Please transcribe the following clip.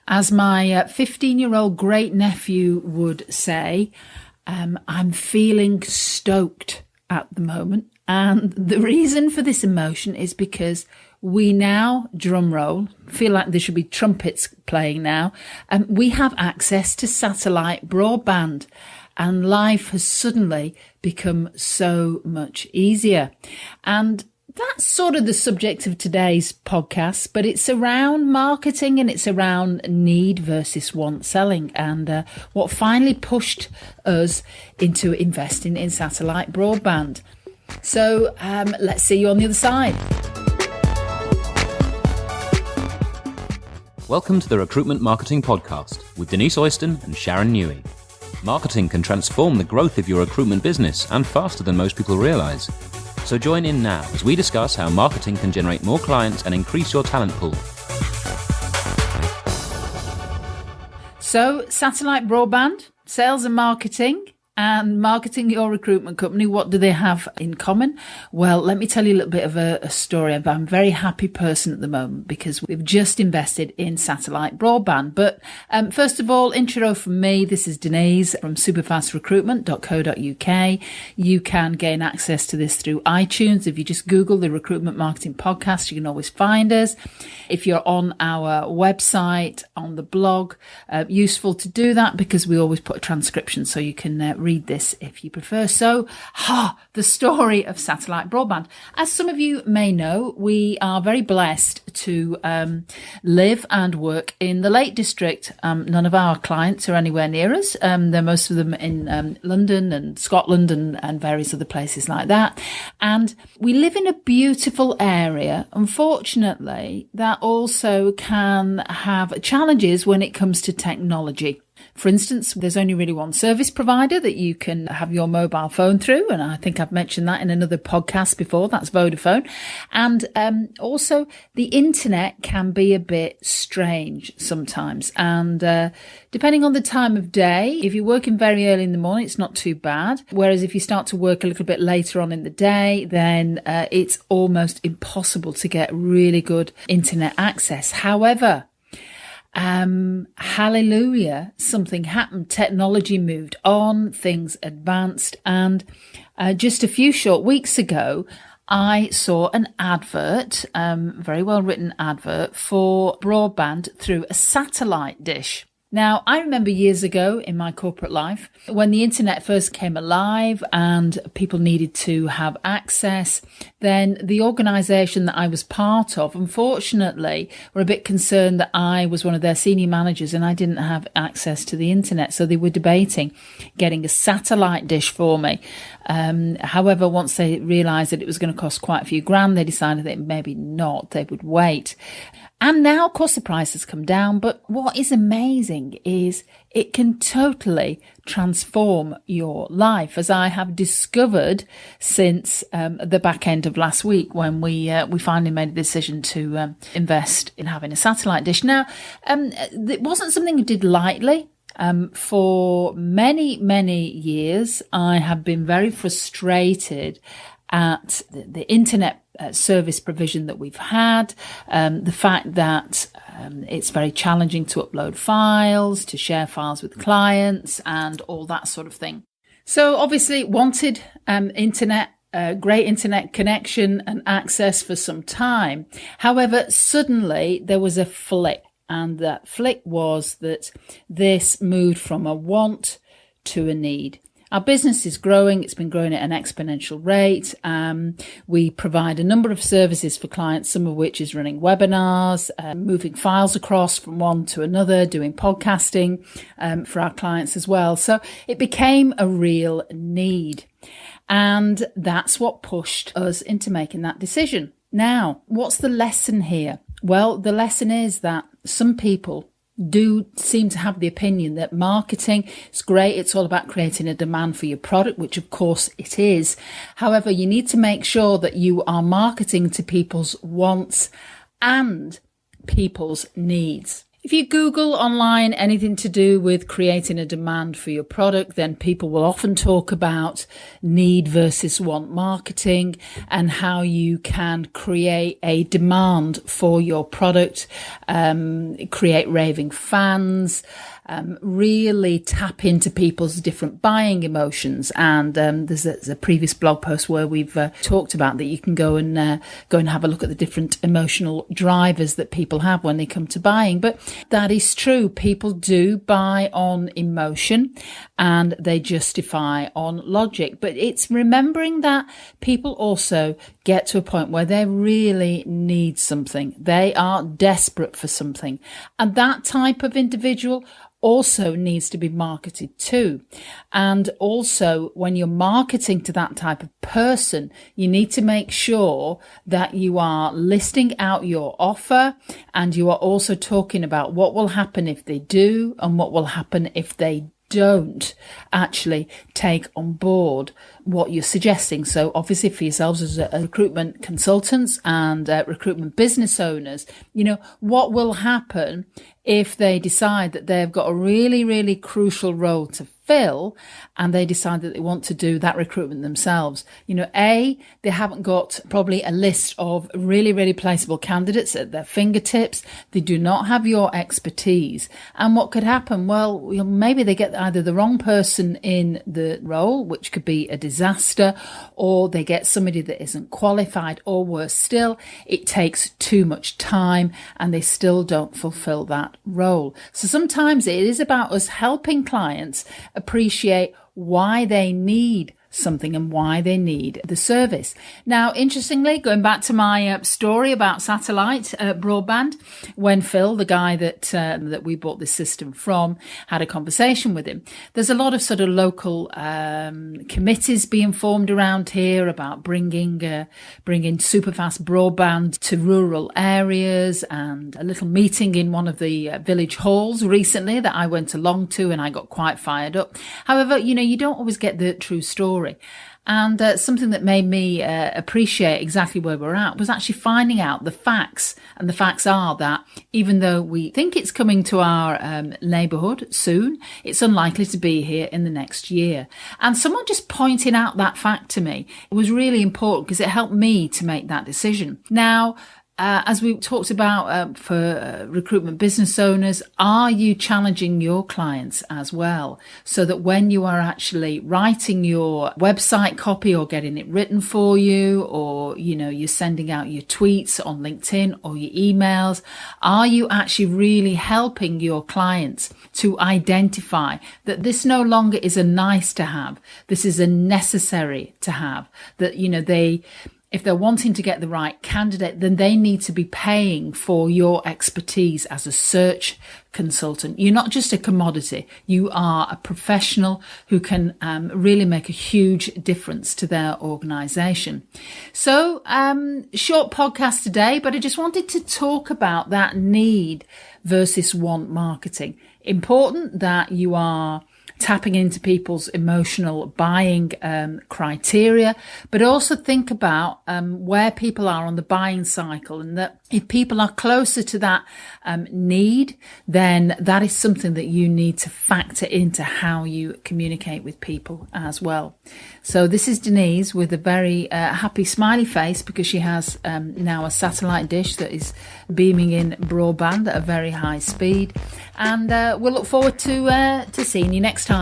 As my 15-year-old great-nephew would say, I'm feeling stoked at the moment. And the reason for this emotion is because we now, drum roll, feel like there should be trumpets playing now, we have access to satellite broadband. And life has suddenly become so much easier. And that's sort of the subject of today's podcast, but it's around marketing and it's around need versus want selling and what finally pushed us into investing in satellite broadband. So let's see you on the other side. Welcome to the Recruitment Marketing Podcast with Denise Oyston and Sharon Newey. Marketing can transform the growth of your recruitment business and faster than most people realise. So join in now as we discuss how marketing can generate more clients and increase your talent pool. So, satellite broadband, sales and marketing your recruitment company, what do they have in common? Well, let me tell you a little bit of a story. I'm a very happy person at the moment because we've just invested in satellite broadband. But first of all, intro from me. This is Denise from superfastrecruitment.co.uk. You can gain access to this through iTunes. If you just Google the Recruitment Marketing Podcast, you can always find us. If you're on our website, on the blog, useful to do that because we always put a transcription so you can read this if you prefer. So, the story of satellite broadband. As some of you may know, we are very blessed to live and work in the Lake District. None of our clients are anywhere near us. They're most of them in London and Scotland and various other places like that. And we live in a beautiful area. Unfortunately, that also can have challenges when it comes to technology. For instance, there's only really one service provider that you can have your mobile phone through. And I think I've mentioned that in another podcast before. That's Vodafone. And also the internet can be a bit strange sometimes. And depending on the time of day, if you're working very early in the morning, it's not too bad. Whereas if you start to work a little bit later on in the day, then it's almost impossible to get really good internet access. However, hallelujah, something happened. Technology moved on, things advanced, and just a few short weeks ago, I saw an advert, very well written advert for broadband through a satellite dish. Now, I remember years ago in my corporate life when the internet first came alive and people needed to have access, then the organisation that I was part of, unfortunately, were a bit concerned that I was one of their senior managers and I didn't have access to the internet. So they were debating getting a satellite dish for me. However, once they realised that it was going to cost quite a few grand, they decided that maybe not, they would wait. And now, of course, the price has come down. But what is amazing is it can totally transform your life, as I have discovered since the back end of last week when we finally made a decision to invest in having a satellite dish. Now, it wasn't something we did lightly. For many, many years, I have been very frustrated at the internet service provision that we've had, the fact that it's very challenging to upload files, to share files with clients and all that sort of thing. So obviously wanted internet, great internet connection and access for some time. However, suddenly there was a flick, and that flick was that this moved from a want to a need. Our business is growing. It's been growing at an exponential rate. We provide a number of services for clients, some of which is running webinars, moving files across from one to another, doing podcasting for our clients as well. So it became a real need. And that's what pushed us into making that decision. Now, what's the lesson here? Well, the lesson is that some people do seem to have the opinion that marketing is great. It's all about creating a demand for your product, which of course it is. However, you need to make sure that you are marketing to people's wants and people's needs. If you Google online anything to do with creating a demand for your product, then people will often talk about need versus want marketing and how you can create a demand for your product, create raving fans, really tap into people's different buying emotions. And there's a previous blog post where we've talked about that. You can go and have a look at the different emotional drivers that people have when they come to buying. But that is true. People do buy on emotion and they justify on logic. But it's remembering that people also get to a point where they really need something. They are desperate for something. And that type of individual also needs to be marketed to. And also, when you're marketing to that type of person, you need to make sure that you are listing out your offer, and you are also talking about what will happen if they do and what will happen if they don't actually take on board what you're suggesting. So obviously for yourselves as a recruitment consultants and recruitment business owners, what will happen if they decide that they've got a really, really crucial role to fill and they decide that they want to do that recruitment themselves? They haven't got probably a list of really, really placeable candidates at their fingertips. They do not have your expertise. And what could happen? Well, maybe they get either the wrong person in the role, which could be a disaster, or they get somebody that isn't qualified, or worse still, it takes too much time and they still don't fulfill that role. So sometimes it is about us helping clients appreciate why they need something and why they need the service. Now, interestingly, going back to my story about satellite broadband, when Phil, the guy that we bought this system from, had a conversation with him, there's a lot of sort of local committees being formed around here about bringing super fast broadband to rural areas, and a little meeting in one of the village halls recently that I went along to, and I got quite fired up. However, you don't always get the true story. And something that made me appreciate exactly where we're at was actually finding out the facts. And the facts are that even though we think it's coming to our neighbourhood soon, it's unlikely to be here in the next year. And someone just pointing out that fact to me was really important because it helped me to make that decision. Now, as we talked about for recruitment business owners, are you challenging your clients as well? So that when you are actually writing your website copy or getting it written for you, or, you're sending out your tweets on LinkedIn or your emails, are you actually really helping your clients to identify that this no longer is a nice to have, this is a necessary to have, that, if they're wanting to get the right candidate, then they need to be paying for your expertise as a search consultant. You're not just a commodity. You are a professional who can really make a huge difference to their organisation. So, short podcast today, but I just wanted to talk about that need versus want marketing. Important that you are tapping into people's emotional buying criteria, but also think about where people are on the buying cycle, and that if people are closer to that need, then that is something that you need to factor into how you communicate with people as well. So this is Denise with a very happy smiley face because she has now a satellite dish that is beaming in broadband at a very high speed. And we'll look forward to seeing you next time.